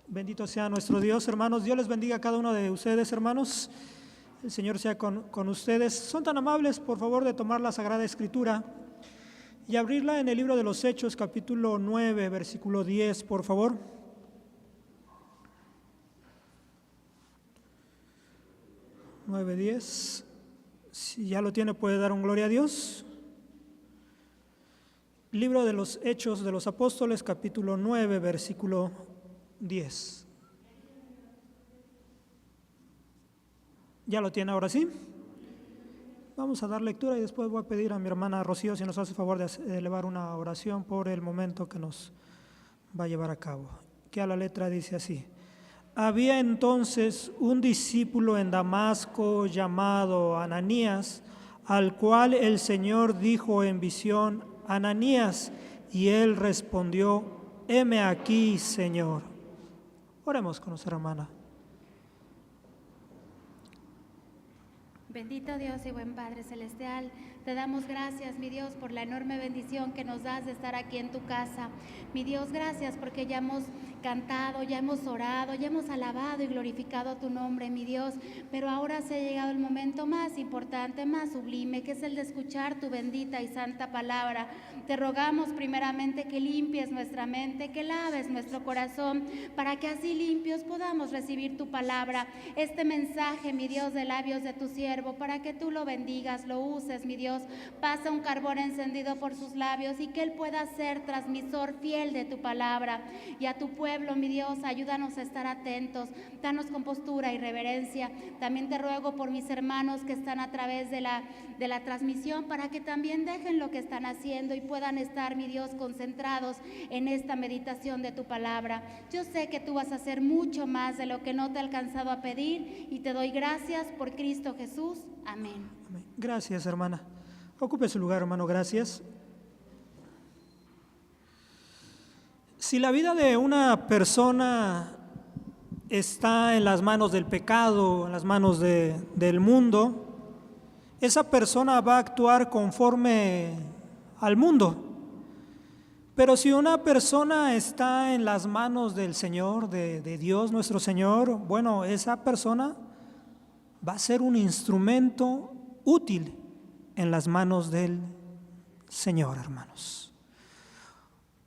Bendito sea nuestro Dios, hermanos. Dios les bendiga a cada uno de ustedes, hermanos. El Señor sea con ustedes. Son tan amables, por favor, de tomar la Sagrada Escritura y abrirla en el libro de los Hechos, capítulo 9, versículo 10, por favor. Nueve, 10. Si ya lo tiene, puede dar un gloria a Dios. Libro de los Hechos de los Apóstoles, capítulo 9, versículo 10. ¿Ya lo tiene ahora sí? Vamos a dar lectura y después voy a pedir a mi hermana Rocío si nos hace favor de elevar una oración por el momento que nos va a llevar a cabo. Que a la letra dice así: había entonces un discípulo en Damasco llamado Ananías, al cual el Señor dijo en visión: Ananías, y él respondió: heme aquí, Señor. Oremos con nuestra hermana. Bendito Dios y buen Padre Celestial, te damos gracias, mi Dios, por la enorme bendición que nos das de estar aquí en tu casa. Mi Dios, gracias porque ya hemos cantado, ya hemos orado, ya hemos alabado y glorificado tu nombre, mi Dios. Pero ahora se ha llegado el momento más importante, más sublime, que es el de escuchar tu bendita y santa palabra. Te rogamos primeramente que limpies nuestra mente, que laves nuestro corazón, para que así limpios podamos recibir tu palabra, este mensaje, mi Dios, de labios de tu siervo, para que tú lo bendigas, lo uses, mi Dios. Pasa un carbón encendido por sus labios y que él pueda ser transmisor fiel de tu palabra. Y a tu pueblo, mi Dios, ayúdanos a estar atentos, danos compostura y reverencia. También te ruego por mis hermanos que están a través de la transmisión, para que también dejen lo que están haciendo y puedan estar, mi Dios, concentrados en esta meditación de tu palabra. Yo sé que tú vas a hacer mucho más de lo que no te he alcanzado a pedir, y te doy gracias por Cristo Jesús. Amén. Amén. Gracias, hermana. Ocupe su lugar, hermano, gracias. Si la vida de una persona está en las manos del pecado, en las manos del mundo, esa persona va a actuar conforme al mundo. Pero si una persona está en las manos del Señor, de Dios nuestro Señor, bueno, esa persona va a ser un instrumento útil en las manos del Señor, hermanos.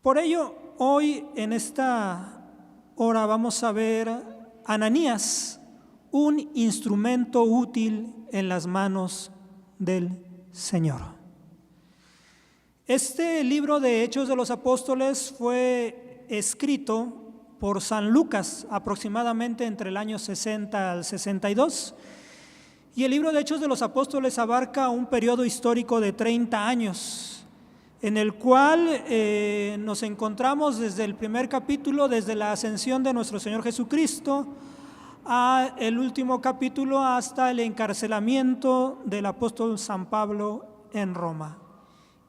Por ello, hoy en esta hora vamos a ver a Ananías, un instrumento útil en las manos del Señor. Este libro de Hechos de los Apóstoles fue escrito por San Lucas aproximadamente entre el año 60 al 62. Y el libro de Hechos de los Apóstoles abarca un periodo histórico de 30 años, en el cual nos encontramos desde el primer capítulo, desde la ascensión de nuestro Señor Jesucristo, a el último capítulo, hasta el encarcelamiento del apóstol San Pablo en Roma.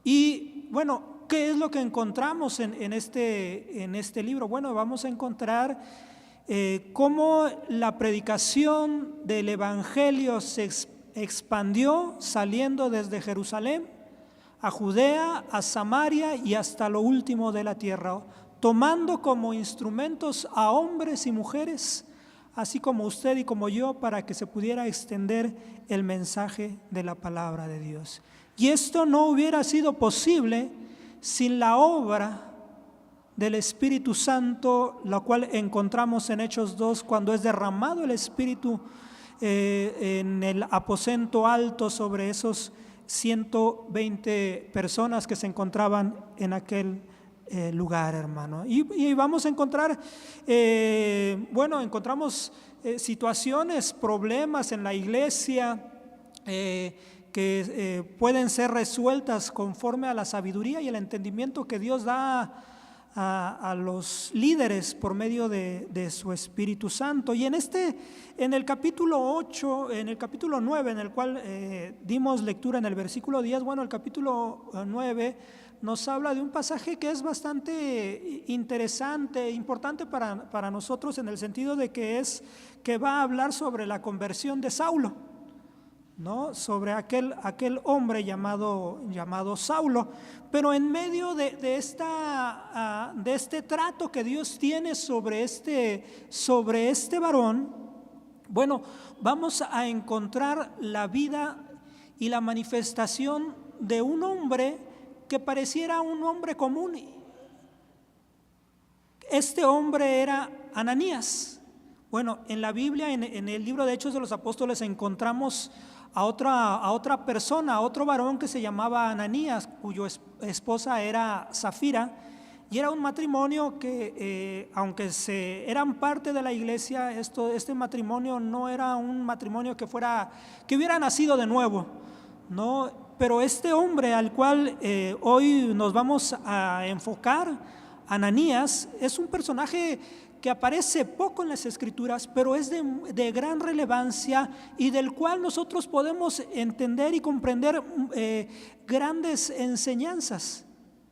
Y bueno, ¿qué es lo que encontramos en este libro? Bueno, vamos a encontrar cómo la predicación del Evangelio se expandió saliendo desde Jerusalén a Judea, a Samaria y hasta lo último de la tierra, tomando como instrumentos a hombres y mujeres, así como usted y como yo, para que se pudiera extender el mensaje de la palabra de Dios. Y esto no hubiera sido posible sin la obra del Espíritu Santo, la cual encontramos en Hechos 2, cuando es derramado el Espíritu en el aposento alto sobre esos 120 personas que se encontraban en aquel lugar, hermano. Y vamos a encontrar, encontramos situaciones, problemas en la iglesia que pueden ser resueltas conforme a la sabiduría y el entendimiento que Dios da a los líderes por medio de su Espíritu Santo. Y en el capítulo 8, en el capítulo 9, en el cual dimos lectura en el versículo 10, bueno, el capítulo 9 nos habla de un pasaje que es bastante interesante, importante para nosotros, en el sentido de que va a hablar sobre la conversión de Saulo. ¿no? Sobre aquel hombre llamado Saulo. Pero en medio de este trato que Dios tiene sobre este varón, bueno, vamos a encontrar la vida y la manifestación de un hombre que pareciera un hombre común. Este hombre era Ananías. Bueno, en la Biblia, en el libro de Hechos de los Apóstoles, encontramos a otra persona, a otro varón que se llamaba Ananías, cuya esposa era Zafira, y era un matrimonio que, aunque eran parte de la iglesia, este matrimonio no era un matrimonio que hubiera nacido de nuevo, ¿no? Pero este hombre al cual hoy nos vamos a enfocar, Ananías, es un personaje que aparece poco en las Escrituras, pero es de gran relevancia y del cual nosotros podemos entender y comprender grandes enseñanzas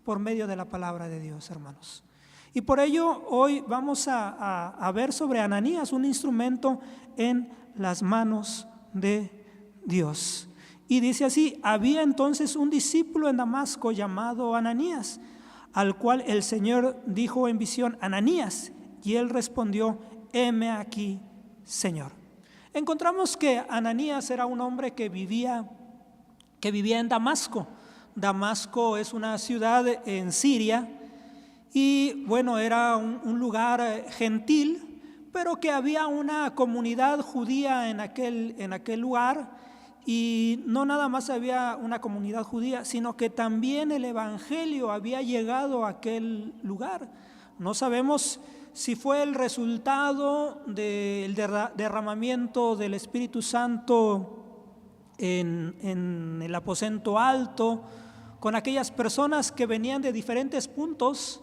por medio de la palabra de Dios, hermanos. Y por ello hoy vamos a ver sobre Ananías, un instrumento en las manos de Dios. Y dice así: había entonces un discípulo en Damasco llamado Ananías, al cual el Señor dijo en visión: Ananías. Y él respondió: heme aquí, Señor. Encontramos que Ananías era un hombre que vivía en Damasco. Damasco es una ciudad en Siria y bueno, era un lugar gentil, pero que había una comunidad judía en aquel lugar. Y no nada más había una comunidad judía, sino que también el evangelio había llegado a aquel lugar. No sabemos si fue el resultado del derramamiento del Espíritu Santo en el aposento alto, con aquellas personas que venían de diferentes puntos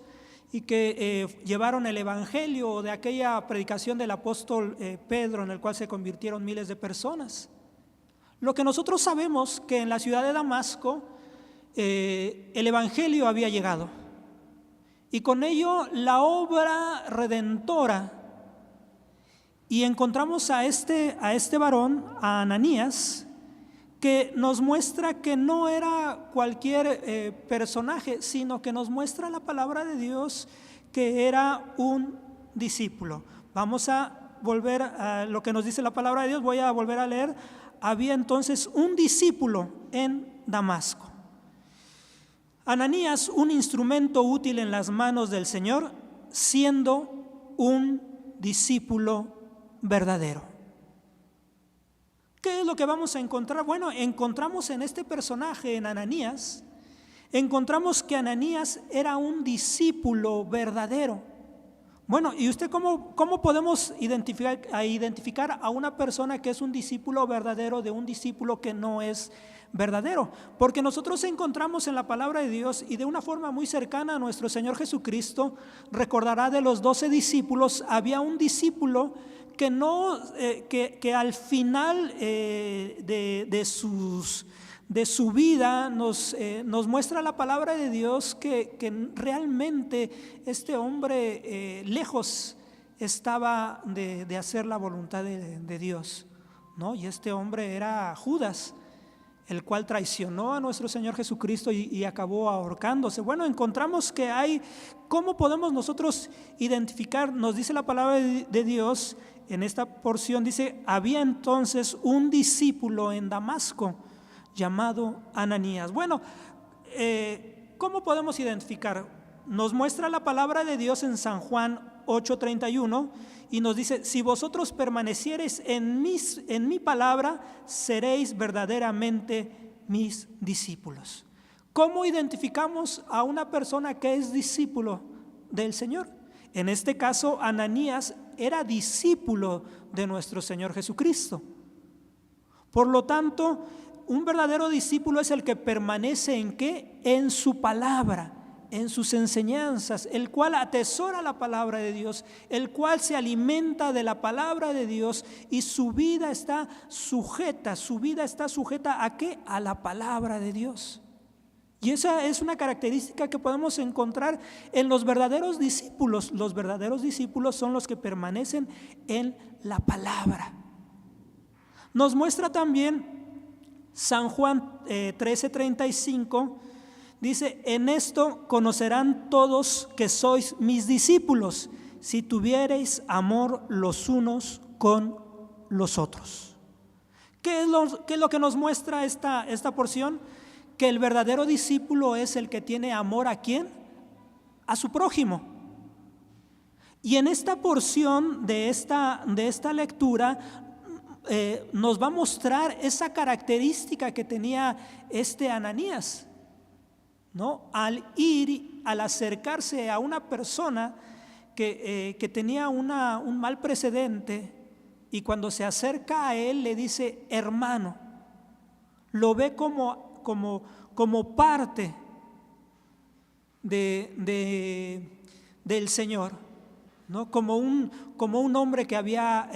y que llevaron el evangelio, de aquella predicación del apóstol Pedro, en el cual se convirtieron miles de personas. Lo que nosotros sabemos, que en la ciudad de Damasco el evangelio había llegado, y con ello la obra redentora. Y encontramos a este varón, a Ananías, que nos muestra que no era cualquier personaje, sino que nos muestra la palabra de Dios que era un discípulo. Vamos a volver a lo que nos dice la palabra de Dios. Voy a volver a leer. Había entonces un discípulo en Damasco. Ananías, un instrumento útil en las manos del Señor, siendo un discípulo verdadero. ¿Qué es lo que vamos a encontrar? Bueno, encontramos en este personaje, en Ananías, encontramos que Ananías era un discípulo verdadero. Bueno, ¿y usted cómo podemos identificar a una persona que es un discípulo verdadero de un discípulo que no es verdadero? Porque nosotros encontramos en la palabra de Dios, y de una forma muy cercana a nuestro Señor Jesucristo, recordará de los 12 discípulos, había un discípulo que al final de su vida nos muestra la palabra de Dios que realmente este hombre lejos estaba de hacer la voluntad de Dios, ¿no? Y este hombre era Judas, el cual traicionó a nuestro Señor Jesucristo y acabó ahorcándose. Bueno, encontramos que ¿cómo podemos nosotros identificar? Nos dice la palabra de Dios en esta porción, dice: había entonces un discípulo en Damasco llamado Ananías. Bueno, ¿cómo podemos identificar? Nos muestra la palabra de Dios en San Juan 8:31 y nos dice: si vosotros permaneciereis en mi palabra, seréis verdaderamente mis discípulos. ¿Cómo identificamos a una persona que es discípulo del Señor? En este caso, Ananías era discípulo de nuestro Señor Jesucristo. Por lo tanto, un verdadero discípulo es el que permanece ¿en qué? En su palabra, en sus enseñanzas, el cual atesora la palabra de Dios, el cual se alimenta de la palabra de Dios, y su vida está sujeta ¿a qué? A la palabra de Dios. Y esa es una característica que podemos encontrar en los verdaderos discípulos. Los verdaderos discípulos son los que permanecen en la palabra. Nos muestra también San Juan 13:35 dice: en esto conocerán todos que sois mis discípulos, si tuviereis amor los unos con los otros. ¿Qué es lo que nos muestra esta porción? Que el verdadero discípulo es el que tiene amor ¿a quién? A su prójimo. Y en esta porción de esta lectura nos va a mostrar esa característica que tenía Ananías, ¿no? Al acercarse a una persona que tenía un mal precedente, y cuando se acerca a él le dice hermano, lo ve como parte del Señor, ¿no? Como un hombre que había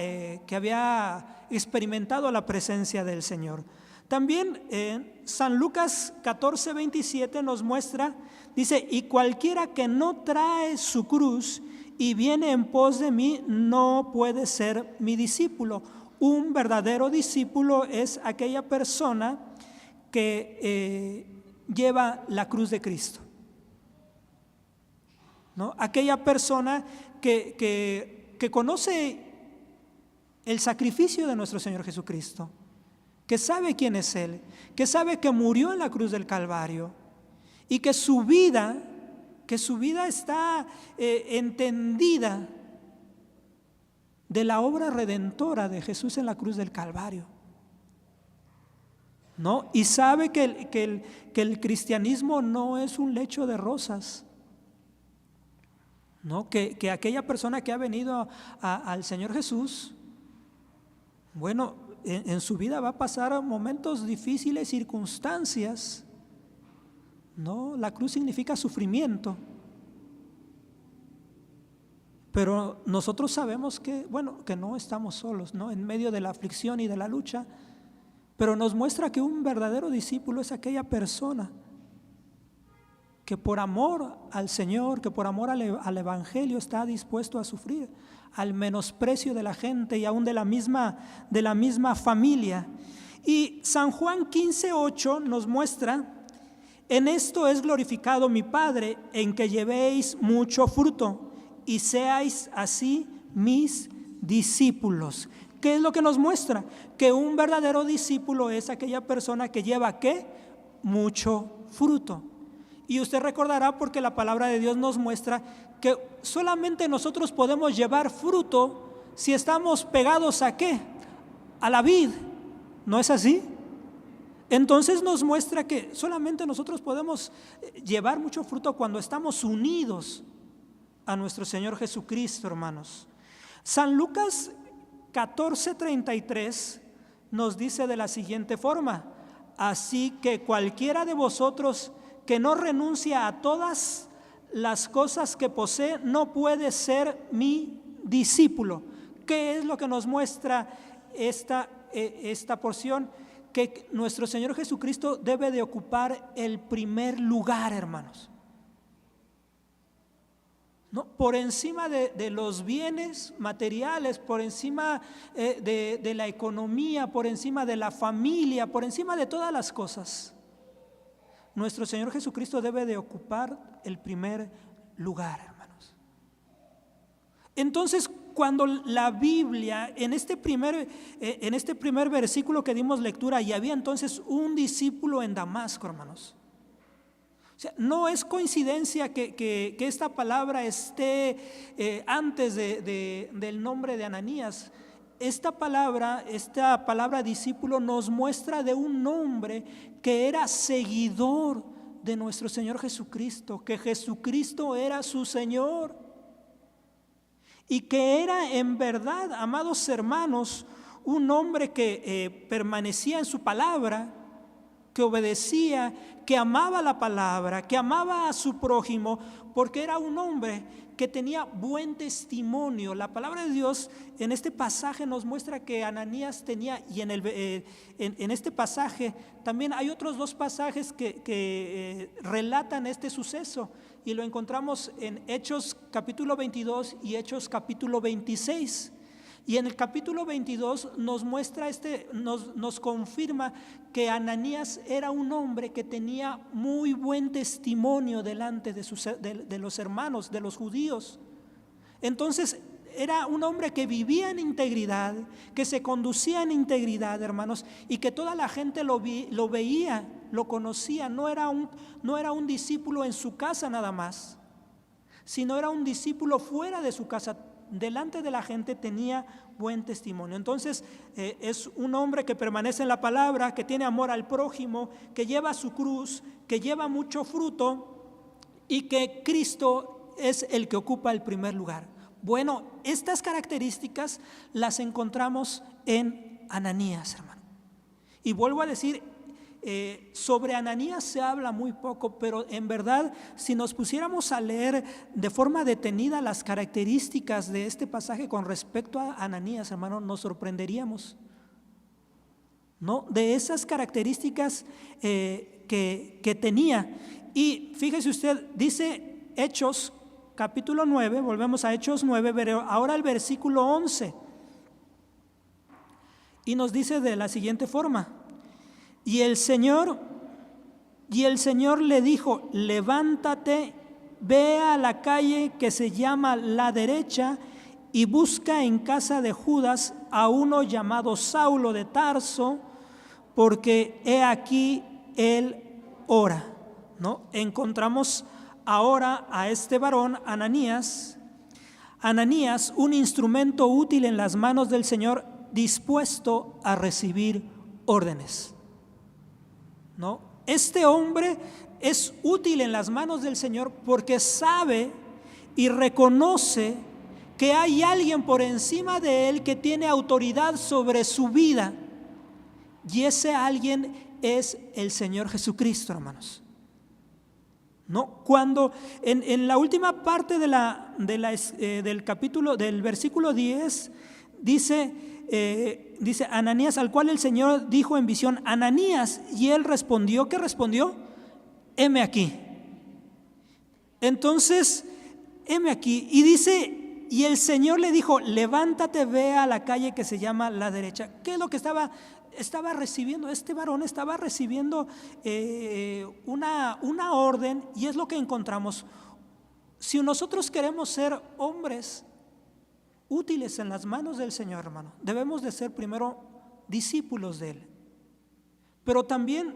experimentado la presencia del Señor. También San Lucas 14:27 nos muestra, dice: y cualquiera que no trae su cruz y viene en pos de mí no puede ser mi discípulo. Un verdadero discípulo es aquella persona que lleva la cruz de Cristo, ¿no? Aquella persona que conoce el sacrificio de nuestro Señor Jesucristo, que sabe quién es Él, que sabe que murió en la cruz del Calvario y que su vida está entendida de la obra redentora de Jesús en la cruz del Calvario, ¿no? Y sabe que el cristianismo no es un lecho de rosas, ¿no? Que aquella persona que ha venido al Señor Jesús, bueno, en su vida va a pasar momentos difíciles, circunstancias, ¿no? La cruz significa sufrimiento. Pero nosotros sabemos que no estamos solos, ¿no? En medio de la aflicción y de la lucha. Pero nos muestra que un verdadero discípulo es aquella persona que por amor al Señor, que por amor al Evangelio está dispuesto a sufrir, al menosprecio de la gente y aún de la misma familia. Y San Juan 15:8 nos muestra: en esto es glorificado mi Padre, en que llevéis mucho fruto y seáis así mis discípulos. ¿Qué es lo que nos muestra? Que un verdadero discípulo es aquella persona que lleva ¿qué? Mucho fruto. Y usted recordará, porque la palabra de Dios nos muestra que solamente nosotros podemos llevar fruto si estamos pegados ¿a qué? A la vid, ¿no es así? Entonces nos muestra que solamente nosotros podemos llevar mucho fruto cuando estamos unidos a nuestro Señor Jesucristo, hermanos. San Lucas 14:33 nos dice de la siguiente forma: así que cualquiera de vosotros que no renuncia a todas las cosas que posee no puede ser mi discípulo. ¿Qué es lo que nos muestra esta porción? Que nuestro Señor Jesucristo debe de ocupar el primer lugar, hermanos, ¿no? Por encima de los bienes materiales, por encima de la economía, por encima de la familia, por encima de todas las cosas, nuestro Señor Jesucristo debe de ocupar el primer lugar, hermanos. Entonces, cuando la Biblia, en este primer versículo que dimos lectura, y había entonces un discípulo en Damasco, hermanos. O sea, no es coincidencia que esta palabra esté antes del nombre de Ananías. Esta palabra discípulo nos muestra de un hombre que era seguidor de nuestro Señor Jesucristo, que Jesucristo era su Señor y que era en verdad, amados hermanos, un hombre que permanecía en su palabra, que obedecía, que amaba la palabra, que amaba a su prójimo, porque era un hombre que tenía buen testimonio. La palabra de Dios en este pasaje nos muestra que Ananías tenía, y en este pasaje también hay otros dos pasajes que relatan este suceso, y lo encontramos en Hechos capítulo 22 y Hechos capítulo 26. Y en el capítulo 22 nos muestra nos confirma que Ananías era un hombre que tenía muy buen testimonio delante de los hermanos, de los judíos. Entonces era un hombre que vivía en integridad, que se conducía en integridad, hermanos, y que toda la gente lo veía, lo conocía. No era un discípulo en su casa nada más, sino era un discípulo fuera de su casa. Delante de la gente tenía buen testimonio. Entonces es un hombre que permanece en la palabra, que tiene amor al prójimo, que lleva su cruz, que lleva mucho fruto y que Cristo es el que ocupa el primer lugar. Bueno, estas características las encontramos en Ananías, hermano. Y vuelvo a decir, sobre Ananías se habla muy poco, pero en verdad, si nos pusiéramos a leer de forma detenida las características de este pasaje con respecto a Ananías, hermano, nos sorprenderíamos, ¿no? De esas características que tenía. Y fíjese usted, dice Hechos capítulo 9, volvemos a Hechos 9, pero ahora el versículo 11, y nos dice de la siguiente forma: Y el Señor le dijo: levántate, ve a la calle que se llama La Derecha y busca en casa de Judas a uno llamado Saulo de Tarso, porque he aquí él ora. ¿No? Encontramos ahora a este varón, Ananías, un instrumento útil en las manos del Señor, dispuesto a recibir órdenes. ¿No? Este hombre es útil en las manos del Señor porque sabe y reconoce que hay alguien por encima de él que tiene autoridad sobre su vida, y ese alguien es el Señor Jesucristo, hermanos. ¿No? Cuando en la última parte del capítulo, del versículo 10, dice Ananías, al cual el Señor dijo en visión: Ananías, y él respondió, ¿qué respondió? Heme aquí. Entonces, heme aquí. Y dice, y el Señor le dijo: levántate, ve a la calle que se llama La Derecha. ¿Qué es lo que estaba recibiendo? Este varón estaba recibiendo una orden, y es lo que encontramos. Si nosotros queremos ser hombres útiles en las manos del Señor, hermano, debemos de ser primero discípulos de Él. Pero también,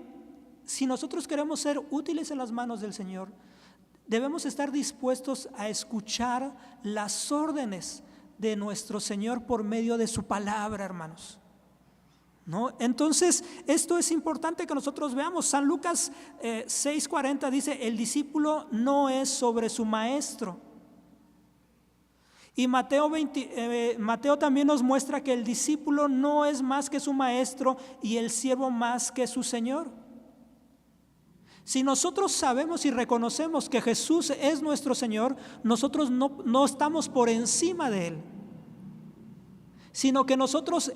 si nosotros queremos ser útiles en las manos del Señor, debemos estar dispuestos a escuchar las órdenes de nuestro Señor por medio de su palabra, hermanos. ¿No? Entonces, esto es importante que nosotros veamos. San Lucas 6:40 dice: el discípulo no es sobre su maestro. Y Mateo también nos muestra que el discípulo no es más que su maestro y el siervo más que su Señor. Si nosotros sabemos y reconocemos que Jesús es nuestro Señor, nosotros no estamos por encima de Él, sino que nosotros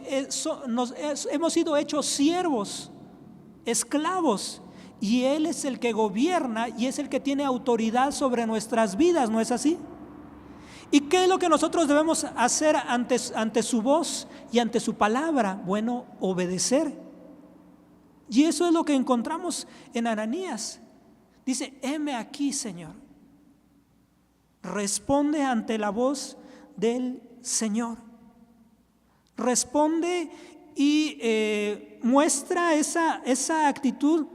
hemos sido hechos siervos, esclavos, y Él es el que gobierna y es el que tiene autoridad sobre nuestras vidas, ¿no es así? ¿Y qué es lo que nosotros debemos hacer ante su voz y ante su palabra? Bueno, obedecer. Y eso es lo que encontramos en Ananías. Dice: heme aquí, Señor. Responde ante la voz del Señor. Responde y muestra esa actitud.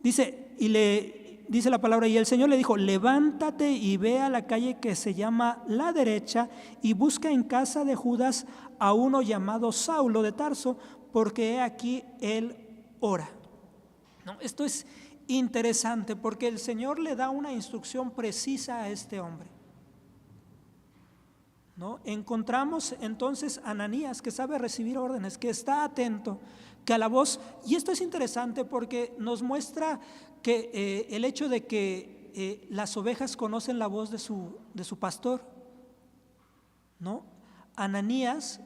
Dice la palabra: y el Señor le dijo: levántate y ve a la calle que se llama La Derecha y busca en casa de Judas a uno llamado Saulo de Tarso, porque he aquí él ora. ¿No? Esto es interesante porque el Señor le da una instrucción precisa a este hombre. ¿No? Encontramos entonces a Ananías, que sabe recibir órdenes, que está atento, que a la voz, y esto es interesante porque nos muestra que el hecho de que las ovejas conocen la voz de su pastor, ¿no? Ananías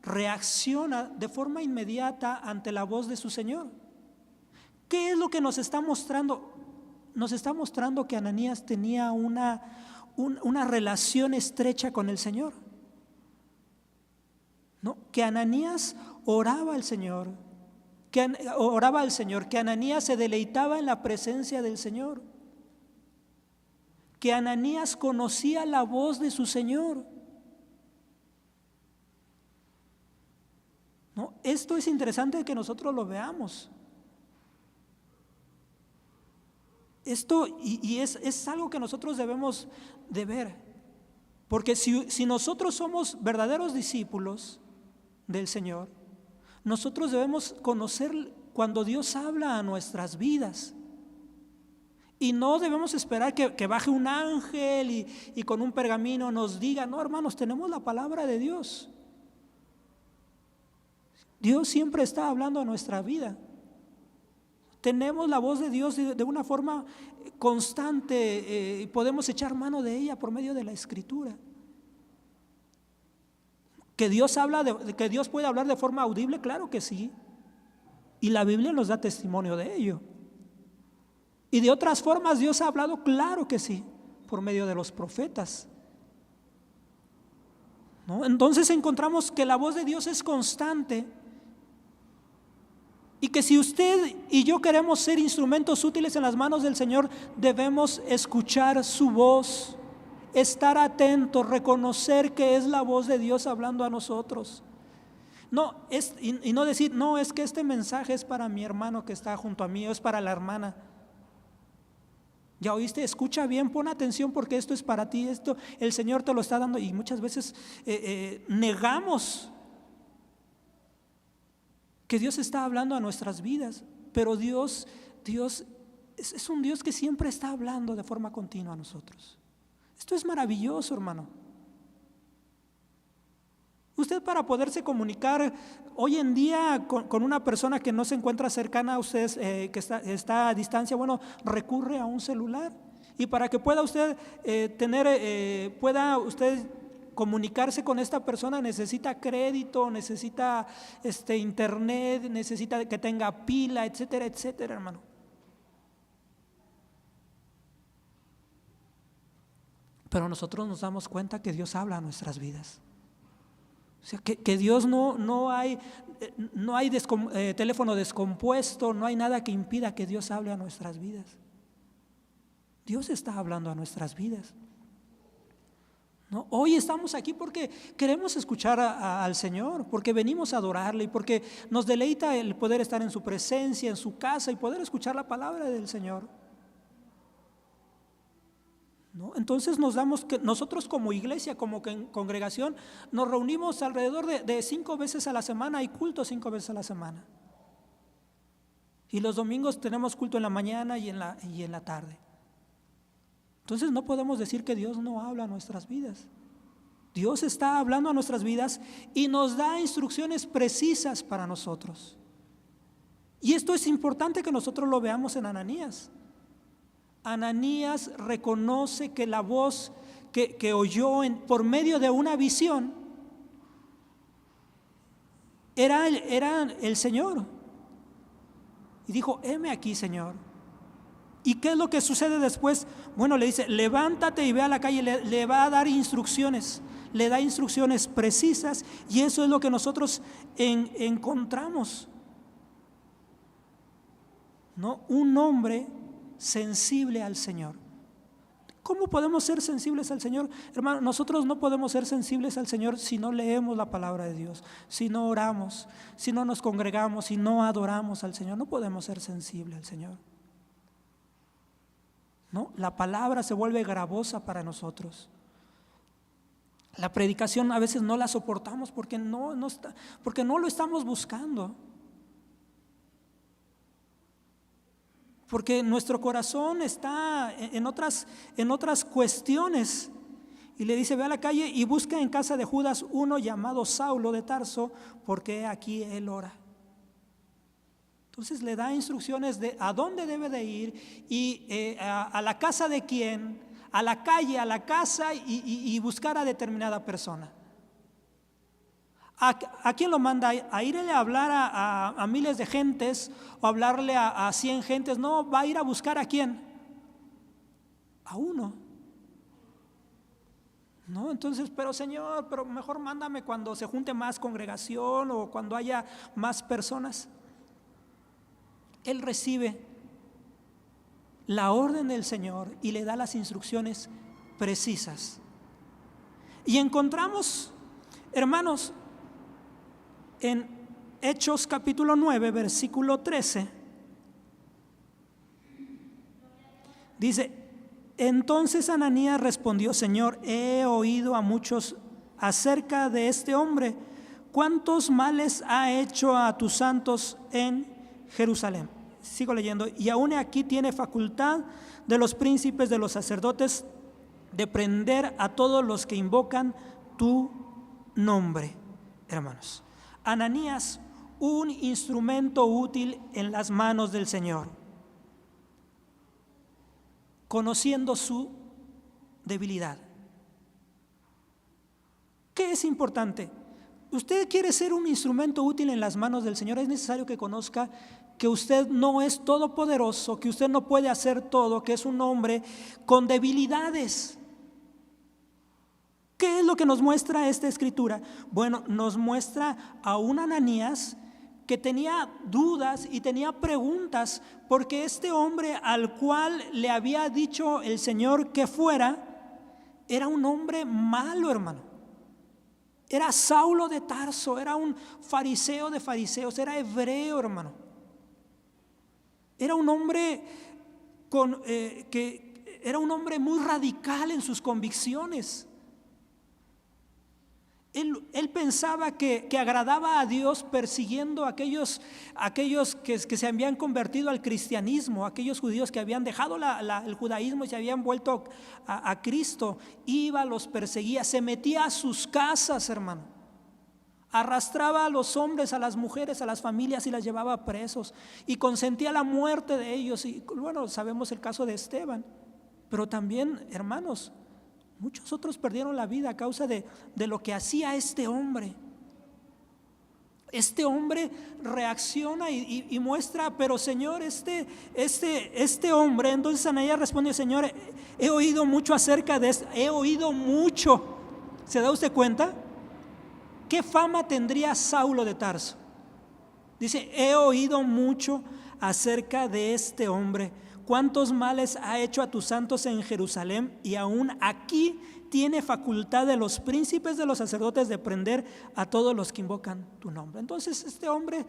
reacciona de forma inmediata ante la voz de su Señor. ¿Qué es lo que nos está mostrando? Nos está mostrando que Ananías tenía una relación estrecha con el Señor, ¿no? que Ananías oraba al Señor, que Ananías se deleitaba en la presencia del Señor, que Ananías conocía la voz de su Señor. ¿No? Esto es interesante que nosotros lo veamos. Esto y es algo que nosotros debemos de ver, porque si nosotros somos verdaderos discípulos del Señor, nosotros debemos conocer cuando Dios habla a nuestras vidas, y no debemos esperar que baje un ángel y con un pergamino nos diga. No, hermanos, tenemos la palabra de Dios. Dios siempre está hablando a nuestra vida. Tenemos la voz de Dios de una forma constante, y podemos echar mano de ella por medio de la Escritura. Que Dios puede hablar de forma audible, claro que sí. Y la Biblia nos da testimonio de ello. Y de otras formas Dios ha hablado, claro que sí, por medio de los profetas. ¿No? Entonces encontramos que la voz de Dios es constante. Y que si usted y yo queremos ser instrumentos útiles en las manos del Señor, debemos escuchar su voz, estar atentos, reconocer que es la voz de Dios hablando a nosotros. Y no decir, no, es que este mensaje es para mi hermano que está junto a mí, o es para la hermana. Ya oíste, escucha bien, pon atención, porque esto es para ti, esto el Señor te lo está dando. Y muchas veces negamos que Dios está hablando a nuestras vidas, pero Dios es un Dios que siempre está hablando de forma continua a nosotros. Esto es maravilloso, hermano. Usted, para poderse comunicar hoy en día con una persona que no se encuentra cercana a usted, que está a distancia, bueno, recurre a un celular. Y para que pueda usted comunicarse con esta persona, necesita crédito, necesita internet, necesita que tenga pila, etcétera, etcétera, hermano. Pero nosotros nos damos cuenta que Dios habla a nuestras vidas. O sea, que Dios no hay teléfono descompuesto, no hay nada que impida que Dios hable a nuestras vidas. Dios está hablando a nuestras vidas. ¿No? Hoy estamos aquí porque queremos escuchar al Señor, porque venimos a adorarle y porque nos deleita el poder estar en su presencia, en su casa, y poder escuchar la palabra del Señor. ¿No? Entonces nos damos que nosotros como iglesia, como congregación, nos reunimos alrededor de 5 veces a la semana. Hay culto 5 veces a la semana. Y los domingos tenemos culto en la mañana y en la tarde. Entonces no podemos decir que Dios no habla a nuestras vidas. Dios está hablando a nuestras vidas y nos da instrucciones precisas para nosotros. Y esto es importante que nosotros lo veamos en Ananías. Ananías reconoce que la voz que oyó por medio de una visión era el Señor. Y dijo, heme aquí, Señor. ¿Y qué es lo que sucede después? Bueno, le dice, levántate y ve a la calle. Le va a dar instrucciones, le da instrucciones precisas, y eso es lo que nosotros encontramos. ¿No? Un hombre sensible al Señor. ¿Cómo podemos ser sensibles al Señor? Hermano, nosotros no podemos ser sensibles al Señor si no leemos la palabra de Dios, si no oramos, si no nos congregamos, si no adoramos al Señor. No podemos ser sensibles al Señor. ¿No? La palabra se vuelve gravosa para nosotros. La predicación a veces no la soportamos porque no lo estamos buscando. Porque nuestro corazón está en otras cuestiones. Y le dice, ve a la calle y busca en casa de Judas uno llamado Saulo de Tarso, porque aquí él ora. Entonces le da instrucciones de a dónde debe de ir y a la casa de quién, a la calle, a la casa y buscar a determinada persona. ¿A quién lo manda? ¿A irle a hablar a miles de gentes o hablarle a 100 gentes? No, va a ir a buscar ¿a quién? A uno. ¿No? Entonces, pero Señor, pero mejor mándame cuando se junte más congregación o cuando haya más personas. Él recibe la orden del Señor y le da las instrucciones precisas. Y encontramos, hermanos, en Hechos capítulo 9, versículo 13, dice: entonces Ananías respondió: Señor, he oído a muchos acerca de este hombre, cuántos males ha hecho a tus santos en Jerusalén. Sigo leyendo: y aún aquí tiene facultad de los príncipes de los sacerdotes de prender a todos los que invocan tu nombre. Hermanos, Ananías, un instrumento útil en las manos del Señor, conociendo su debilidad. ¿Qué es importante? Usted quiere ser un instrumento útil en las manos del Señor, es necesario que conozca que usted no es todopoderoso, que usted no puede hacer todo, que es un hombre con debilidades. ¿Qué es lo que nos muestra esta escritura? Bueno, nos muestra a un Ananías que tenía dudas y tenía preguntas, porque este hombre al cual le había dicho el Señor que fuera, era un hombre malo, hermano. Era Saulo de Tarso, era un fariseo de fariseos, era hebreo, hermano. Era un hombre era un hombre muy radical en sus convicciones. Él pensaba que agradaba a Dios persiguiendo a aquellos que se habían convertido al cristianismo, aquellos judíos que habían dejado el judaísmo y se habían vuelto a Cristo. Iba, los perseguía, se metía a sus casas, hermano. Arrastraba a los hombres, a las mujeres, a las familias y las llevaba presos. Y consentía la muerte de ellos. Y bueno, sabemos el caso de Esteban. Pero también, hermanos, muchos otros perdieron la vida a causa de lo que hacía este hombre. Este hombre reacciona y muestra: pero Señor, este hombre. Entonces Ananías responde: Señor, he oído mucho acerca de esto, he oído mucho. ¿Se da usted cuenta? ¿Qué fama tendría Saulo de Tarso? Dice: he oído mucho acerca de este hombre, cuántos males ha hecho a tus santos en Jerusalén, y aún aquí tiene facultad de los príncipes de los sacerdotes de prender a todos los que invocan tu nombre. Entonces este hombre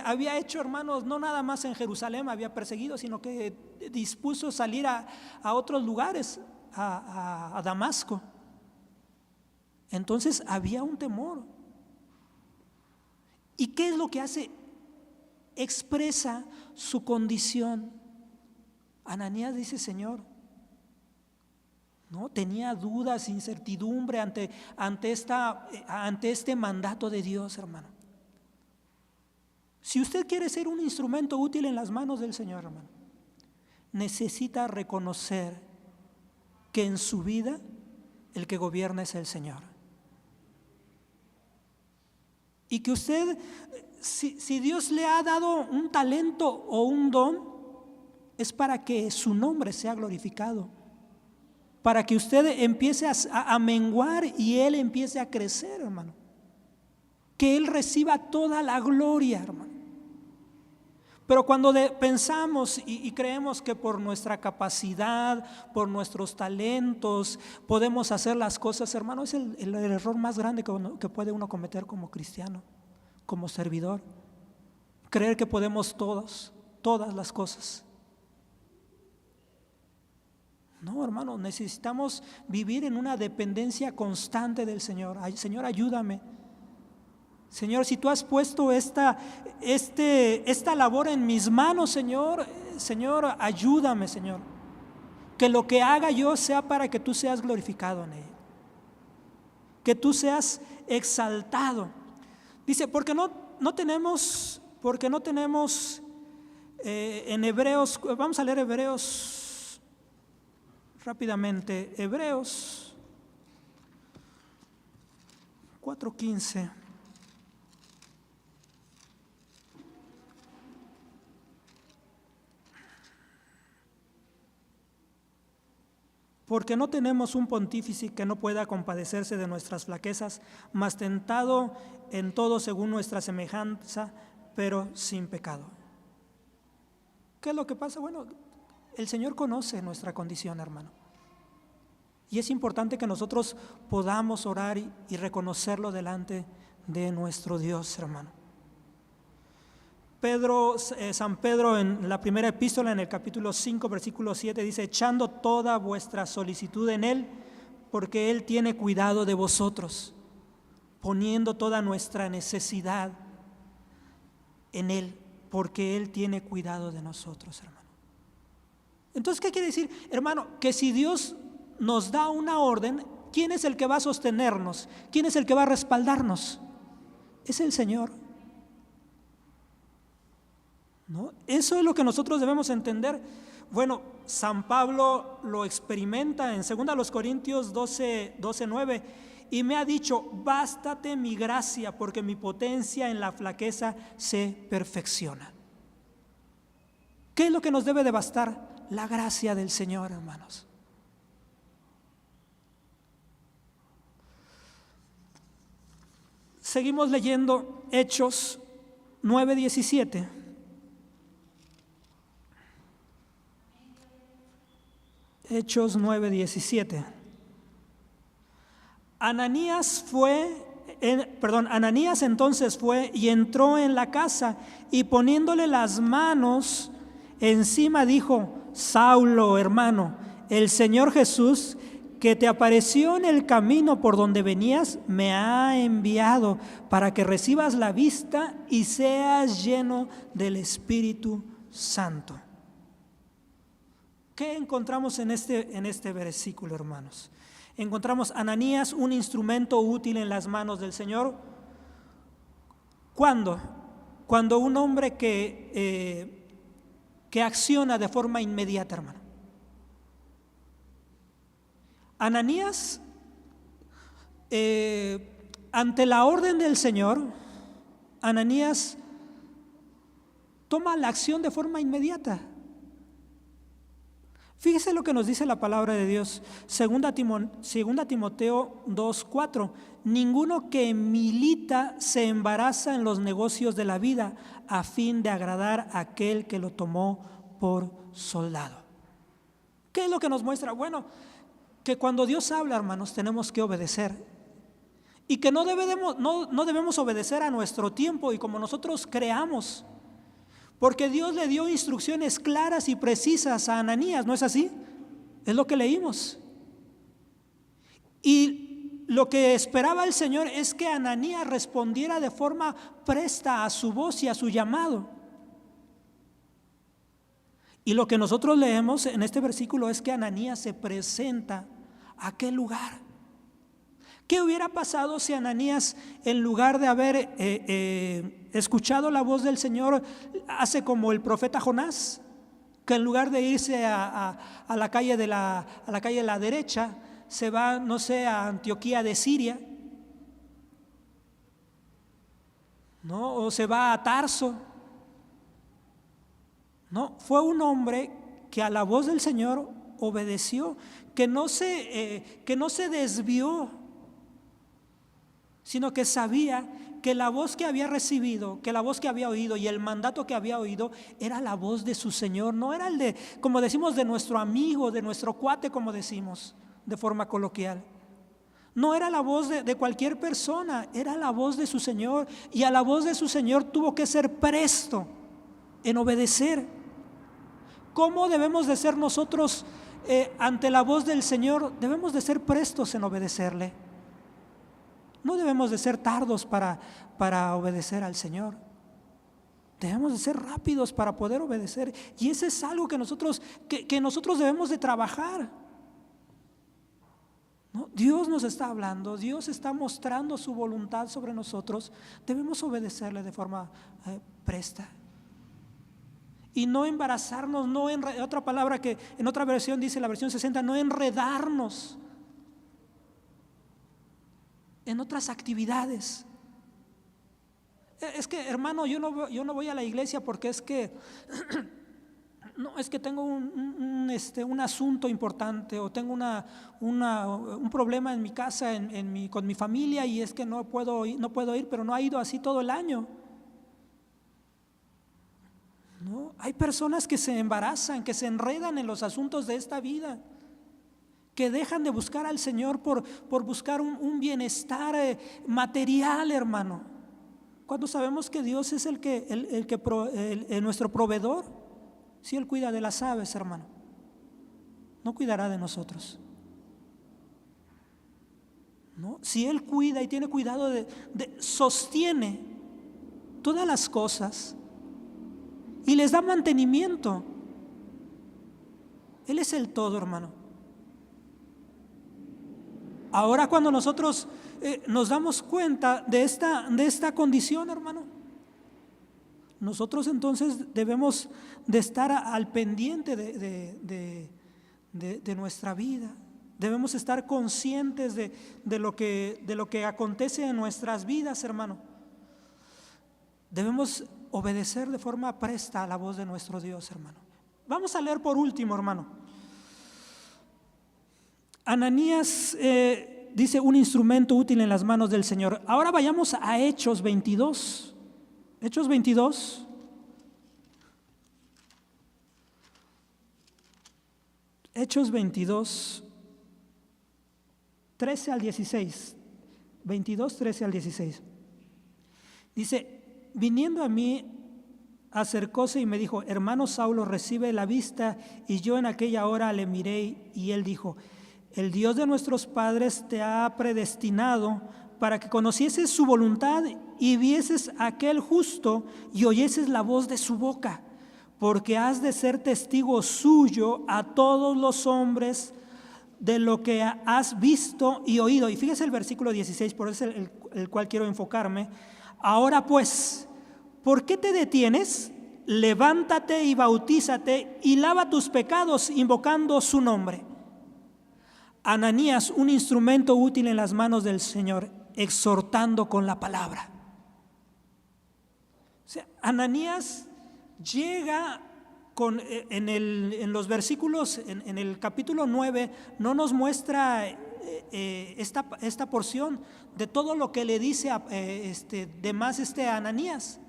había hecho, hermanos, no nada más en Jerusalén había perseguido, sino que dispuso salir a otros lugares, a Damasco. Entonces había un temor. ¿Y qué es lo que hace? Expresa su condición. Ananías dice: Señor, no tenía dudas, incertidumbre ante este mandato de Dios, hermano. Si usted quiere ser un instrumento útil en las manos del Señor, hermano, necesita reconocer que en su vida el que gobierna es el Señor. Y que usted, si Dios le ha dado un talento o un don, es para que su nombre sea glorificado, para que usted empiece a menguar y Él empiece a crecer, hermano. Que Él reciba toda la gloria, hermano. Pero cuando pensamos y creemos que por nuestra capacidad, por nuestros talentos, podemos hacer las cosas, hermano, es el error más grande que puede uno cometer como cristiano, como servidor. Creer que podemos todas las cosas. No, hermano, necesitamos vivir en una dependencia constante del Señor. Ay, Señor, ayúdame. Señor, si tú has puesto esta labor en mis manos, Señor, ayúdame, Señor. Que lo que haga yo sea para que tú seas glorificado en él. Que tú seas exaltado. Dice, porque no tenemos en Hebreos, vamos a leer Hebreos rápidamente, Hebreos 4:15. porque no tenemos un pontífice que no pueda compadecerse de nuestras flaquezas, mas tentado en todo según nuestra semejanza, pero sin pecado. ¿Qué es lo que pasa? Bueno, el Señor conoce nuestra condición, hermano. Y es importante que nosotros podamos orar y reconocerlo delante de nuestro Dios, hermano. San Pedro en la primera epístola, en el capítulo 5, versículo 7, dice: echando toda vuestra solicitud en Él, porque Él tiene cuidado de vosotros, poniendo toda nuestra necesidad en Él, porque Él tiene cuidado de nosotros, hermano. Entonces, ¿qué quiere decir, hermano? Que si Dios nos da una orden, ¿quién es el que va a sostenernos? ¿Quién es el que va a respaldarnos? Es el Señor, ¿no? Eso es lo que nosotros debemos entender. Bueno, San Pablo lo experimenta en 2 Corintios 12:9, y me ha dicho: bástate mi gracia, porque mi potencia en la flaqueza se perfecciona. ¿Qué es lo que nos debe de bastar? La gracia del Señor, hermanos. Seguimos leyendo Hechos 9:17. Hechos 9:17. Ananías entonces fue y entró en la casa, y poniéndole las manos encima dijo: Saulo, hermano, el Señor Jesús, que te apareció en el camino por donde venías, me ha enviado para que recibas la vista y seas lleno del Espíritu Santo. ¿Qué encontramos en este versículo, hermanos? Encontramos Ananías, un instrumento útil en las manos del Señor. ¿Cuándo? Cuando un hombre que acciona de forma inmediata, hermano. Ananías, ante la orden del Señor, Ananías toma la acción de forma inmediata. Fíjese lo que nos dice la palabra de Dios, 2 Timoteo 2:4. Ninguno que milita se embaraza en los negocios de la vida, a fin de agradar a aquel que lo tomó por soldado. ¿Qué es lo que nos muestra? Bueno, que cuando Dios habla, hermanos, tenemos que obedecer, y que no debemos obedecer a nuestro tiempo y como nosotros creamos, porque Dios le dio instrucciones claras y precisas a Ananías, ¿no es así? Es lo que leímos. Y lo que esperaba el Señor es que Ananías respondiera de forma presta a su voz y a su llamado. Y lo que nosotros leemos en este versículo es que Ananías se presenta a aquel lugar. ¿Qué hubiera pasado si Ananías, en lugar de haber escuchado la voz del Señor, hace como el profeta Jonás, que en lugar de irse a la calle de la derecha, se va, no sé, a Antioquía de Siria, ¿no? O se va a Tarso? No, fue un hombre que a la voz del Señor obedeció, que no se desvió, sino que sabía que la voz que había recibido, que la voz que había oído y el mandato que había oído era la voz de su Señor, no era el de, como decimos, de nuestro amigo, de nuestro cuate, como decimos de forma coloquial. No era la voz de cualquier persona, era la voz de su Señor, y a la voz de su Señor tuvo que ser presto en obedecer. ¿Cómo debemos de ser nosotros ante la voz del Señor? Debemos de ser prestos en obedecerle. No debemos de ser tardos para obedecer al Señor. Debemos de ser rápidos para poder obedecer. Y eso es algo que nosotros debemos de trabajar, ¿no? Dios nos está hablando, Dios está mostrando su voluntad sobre nosotros. Debemos obedecerle de forma presta. Y no embarazarnos, otra palabra que en otra versión dice, la versión 60, no enredarnos en otras actividades. Es que, hermano, yo no voy a la iglesia porque es que no, es que tengo un asunto importante, o tengo un problema en mi casa, con mi familia, y es que no puedo ir, pero no ha ido así todo el año. No, hay personas que se embarazan, que se enredan en los asuntos de esta vida, que dejan de buscar al Señor por buscar un bienestar material, hermano, cuando sabemos que Dios es nuestro proveedor. Si Él cuida de las aves, hermano, no cuidará de nosotros, ¿no? Si Él cuida y tiene cuidado sostiene todas las cosas y les da mantenimiento, Él es el todo, hermano. Ahora, cuando nosotros nos damos cuenta de esta condición, hermano, nosotros entonces debemos de estar al pendiente de nuestra vida. Debemos estar conscientes de lo que acontece en nuestras vidas, hermano. Debemos obedecer de forma presta a la voz de nuestro Dios, hermano. Vamos a leer por último, hermano. Ananías dice: un instrumento útil en las manos del Señor. Ahora vayamos a Hechos 22. Hechos 22. Hechos 22, 13 al 16. 22, 13 al 16. Dice: viniendo a mí, acercóse y me dijo: hermano Saulo, recibe la vista. Y yo en aquella hora le miré, y él dijo: el Dios de nuestros padres te ha predestinado para que conocieses su voluntad y vieses a aquel justo y oyeses la voz de su boca, porque has de ser testigo suyo a todos los hombres de lo que has visto y oído. Y fíjese el versículo 16, por eso es el cual quiero enfocarme. Ahora pues, ¿por qué te detienes? Levántate y bautízate y lava tus pecados invocando su nombre. Ananías, un instrumento útil en las manos del Señor, exhortando con la palabra. O sea, Ananías llega en los versículos, en el capítulo 9, no nos muestra esta porción de todo lo que le dice a Ananías.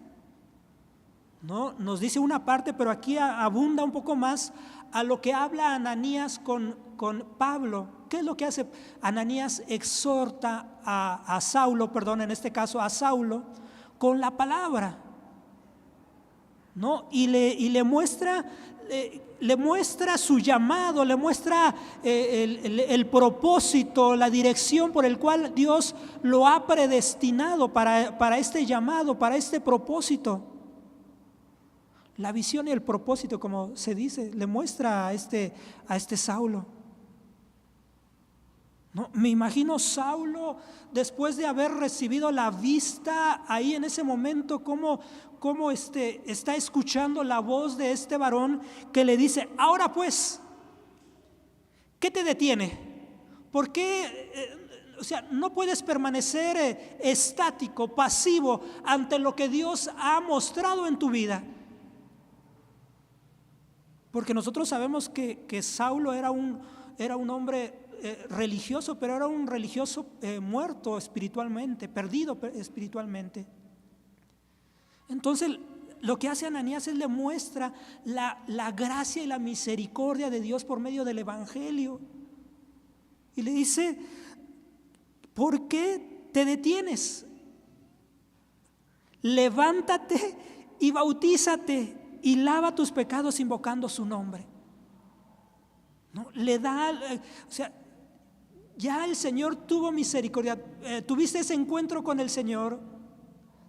¿No? Nos dice una parte, pero aquí abunda un poco más a lo que habla Ananías con Pablo. ¿Qué es lo que hace? Ananías exhorta a Saulo, en este caso a Saulo, con la palabra, ¿no? Y le muestra su llamado, le muestra el propósito, la dirección por el cual Dios lo ha predestinado para este llamado, para este propósito. La visión y el propósito, como se dice, le muestra a este Saulo. ¿No? Me imagino Saulo, después de haber recibido la vista, ahí en ese momento, cómo está escuchando la voz de este varón que le dice: ahora pues, ¿qué te detiene? ¿Por qué? No puedes permanecer estático, pasivo ante lo que Dios ha mostrado en tu vida. Porque nosotros sabemos que Saulo era un hombre religioso, pero era un religioso muerto espiritualmente, perdido espiritualmente. Entonces lo que hace Ananías es le muestra la gracia y la misericordia de Dios por medio del Evangelio. Y le dice: ¿por qué te detienes? Levántate y bautízate y lava tus pecados invocando su nombre. ¿No? Le da, ya el Señor tuvo misericordia, tuviste ese encuentro con el Señor,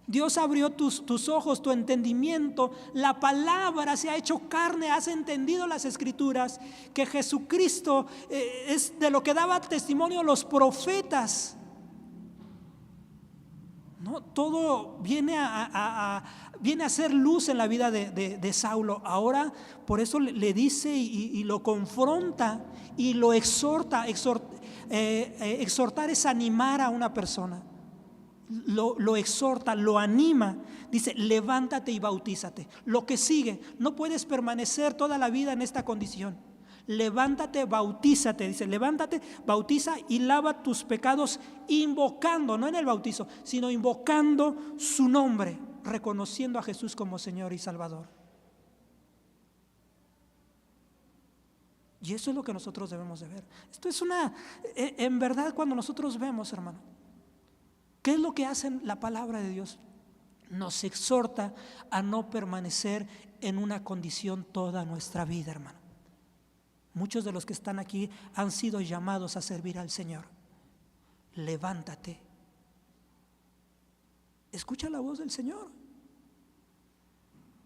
Dios abrió tus ojos, tu entendimiento, la palabra se ha hecho carne, has entendido las Escrituras, que Jesucristo es de lo que daba testimonio los profetas. ¿No? Todo viene a ser luz en la vida de Saulo. Ahora por eso le dice y lo confronta y lo exhorta. Exhortar es animar a una persona. lo exhorta, lo anima. Dice, levántate y bautízate. Lo que sigue, no puedes permanecer toda la vida en esta condición. Levántate, bautízate. Dice, levántate, bautiza y lava tus pecados invocando, no en el bautizo, sino invocando su nombre, reconociendo a Jesús como Señor y Salvador. Y eso es lo que nosotros debemos de ver. Esto es en verdad, cuando nosotros vemos, hermano, ¿qué es lo que hace la palabra de Dios? Nos exhorta a no permanecer en una condición toda nuestra vida, hermano. Muchos de los que están aquí han sido llamados a servir al Señor. Levántate. Escucha la voz del Señor.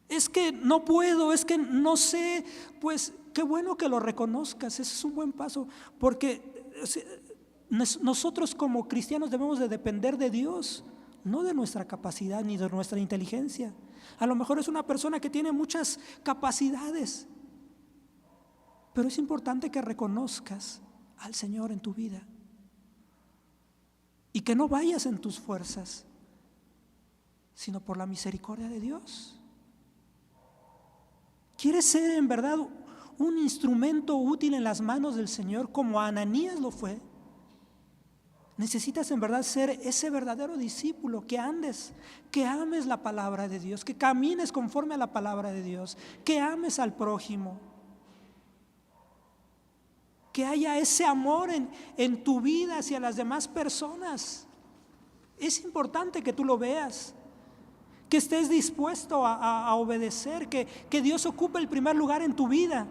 Es que no puedo, es que no sé. Pues qué bueno que lo reconozcas. Ese es un buen paso, porque nosotros como cristianos debemos de depender de Dios, no de nuestra capacidad ni de nuestra inteligencia. A lo mejor es una persona que tiene muchas capacidades, pero es importante que reconozcas al Señor en tu vida y que no vayas en tus fuerzas, sino por la misericordia de Dios. ¿Quieres ser en verdad un instrumento útil en las manos del Señor como Ananías lo fue? Necesitas en verdad ser ese verdadero discípulo, que andes, que ames la palabra de Dios, que camines conforme a la palabra de Dios, que ames al prójimo, que haya ese amor en tu vida hacia las demás personas. Es importante que tú lo veas, que estés dispuesto a obedecer, que Dios ocupe el primer lugar en tu vida.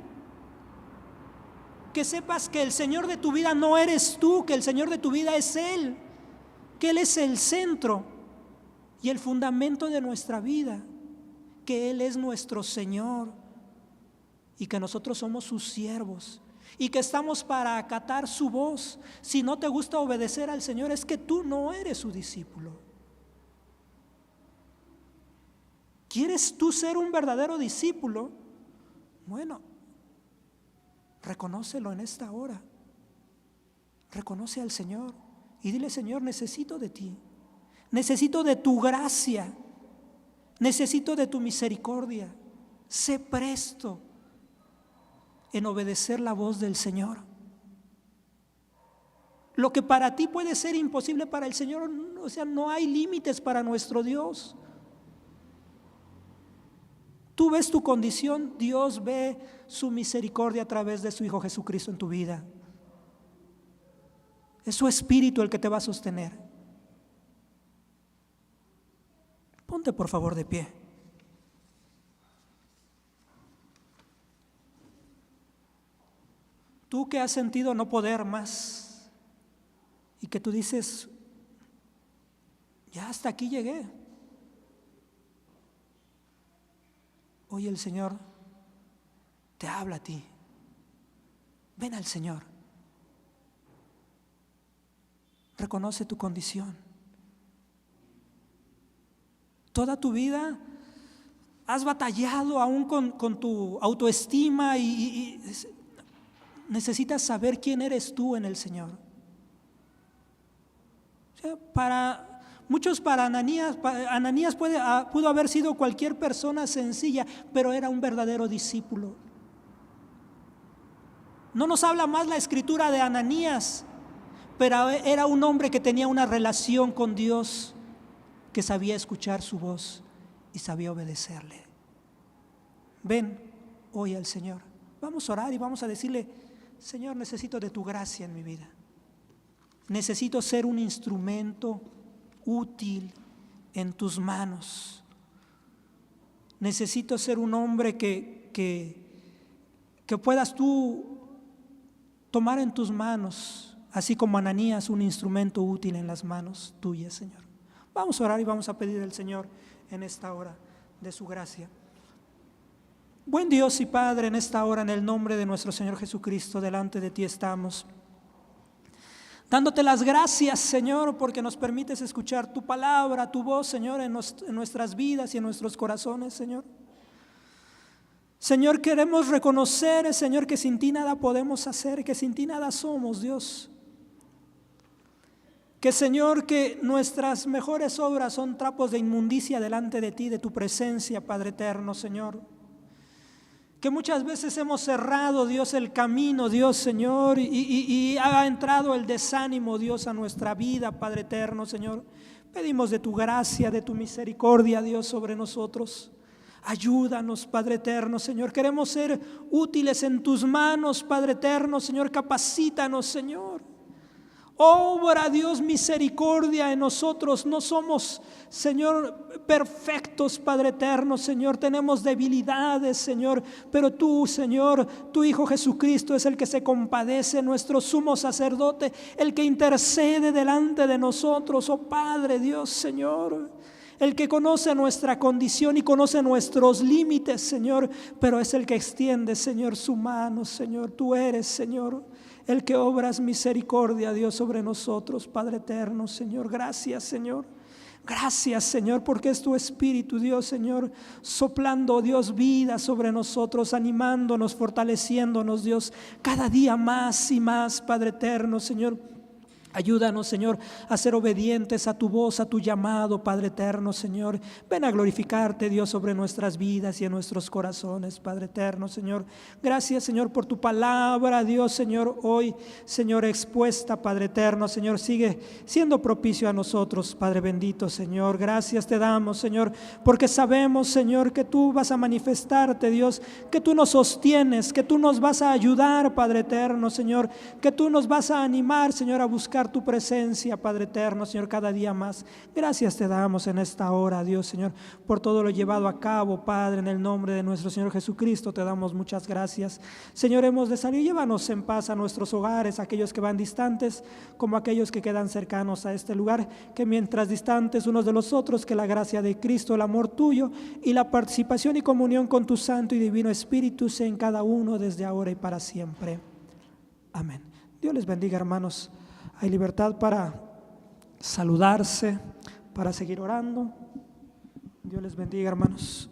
Que sepas que el Señor de tu vida no eres tú, que el Señor de tu vida es Él, que Él es el centro y el fundamento de nuestra vida, que Él es nuestro Señor y que nosotros somos sus siervos y que estamos para acatar su voz. Si no te gusta obedecer al Señor, es que tú no eres su discípulo. ¿Quieres tú ser un verdadero discípulo? Bueno, reconócelo en esta hora. Reconoce al Señor y dile: Señor, necesito de ti, necesito de tu gracia, necesito de tu misericordia. Sé presto en obedecer la voz del Señor. Lo que para ti puede ser imposible, para el Señor, o sea, no hay límites para nuestro Dios. Tú ves tu condición, Dios ve su misericordia a través de su Hijo Jesucristo en tu vida. Es su Espíritu el que te va a sostener. Ponte por favor de pie. Tú que has sentido no poder más y que tú dices: ya hasta aquí llegué. Hoy el Señor te habla a ti. Ven al Señor. Reconoce tu condición. Toda tu vida has batallado aún con tu autoestima y necesitas saber quién eres tú en el Señor. O sea, para Ananías pudo haber sido cualquier persona sencilla, pero era un verdadero discípulo. No nos habla más la escritura de Ananías, pero era un hombre que tenía una relación con Dios, que sabía escuchar su voz y sabía obedecerle. Ven hoy al Señor. Vamos a orar y vamos a decirle: Señor, necesito de tu gracia en mi vida. Necesito ser un instrumento útil en tus manos. Necesito ser un hombre que puedas tú tomar en tus manos, así como Ananías, un instrumento útil en las manos tuyas, Señor. Vamos a orar y vamos a pedir al Señor en esta hora de su gracia. Buen Dios y Padre, en esta hora, en el nombre de nuestro Señor Jesucristo, delante de ti estamos, dándote las gracias, Señor, porque nos permites escuchar tu palabra, tu voz, Señor, en nuestras vidas y en nuestros corazones, Señor. Señor, queremos reconocer, Señor, que sin ti nada podemos hacer, que sin ti nada somos, Dios. Que Señor, que nuestras mejores obras son trapos de inmundicia delante de ti, de tu presencia, Padre eterno, Señor. Que muchas veces hemos cerrado, Dios, el camino, Dios, Señor, y ha entrado el desánimo, Dios, a nuestra vida, Padre eterno, Señor. Pedimos de tu gracia, de tu misericordia, Dios, sobre nosotros. Ayúdanos, Padre eterno, Señor. Queremos ser útiles en tus manos, Padre eterno, Señor. Capacítanos, Señor. Obra, Dios, misericordia en nosotros. No somos, Señor, perfectos, Padre eterno, Señor. Tenemos debilidades, Señor. Pero tú, Señor, tu Hijo Jesucristo es el que se compadece, nuestro sumo sacerdote, el que intercede delante de nosotros. Oh Padre, Dios, Señor, el que conoce nuestra condición y conoce nuestros límites, Señor, pero es el que extiende, Señor, su mano, Señor. Tú eres, Señor, el que obras misericordia, Dios, sobre nosotros, Padre eterno, Señor. Gracias, Señor. Gracias, Señor, porque es tu Espíritu, Dios, Señor, soplando, Dios, vida sobre nosotros, animándonos, fortaleciéndonos, Dios, cada día más y más, Padre eterno, Señor. Ayúdanos, Señor, a ser obedientes a tu voz, a tu llamado, Padre eterno, Señor. Ven a glorificarte, Dios, sobre nuestras vidas y en nuestros corazones, Padre eterno, Señor. Gracias, Señor, por tu palabra, Dios, Señor, hoy, Señor, expuesta, Padre eterno, Señor. Sigue siendo propicio a nosotros, Padre bendito, Señor. Gracias te damos, Señor, porque sabemos, Señor, que tú vas a manifestarte, Dios, que tú nos sostienes, que tú nos vas a ayudar, Padre eterno, Señor, que tú nos vas a animar, Señor, a buscar tu presencia, Padre eterno, Señor, cada día más. Gracias te damos en esta hora, Dios, Señor, por todo lo llevado a cabo, Padre, en el nombre de nuestro Señor Jesucristo. Te damos muchas gracias, Señor. Hemos de salir, llévanos en paz a nuestros hogares, aquellos que van distantes como aquellos que quedan cercanos a este lugar, que mientras distantes unos de los otros, que la gracia de Cristo, el amor tuyo y la participación y comunión con tu Santo y Divino Espíritu sea en cada uno desde ahora y para siempre. Amén. Dios les bendiga, hermanos. Hay libertad para saludarse, para seguir orando. Dios les bendiga, hermanos.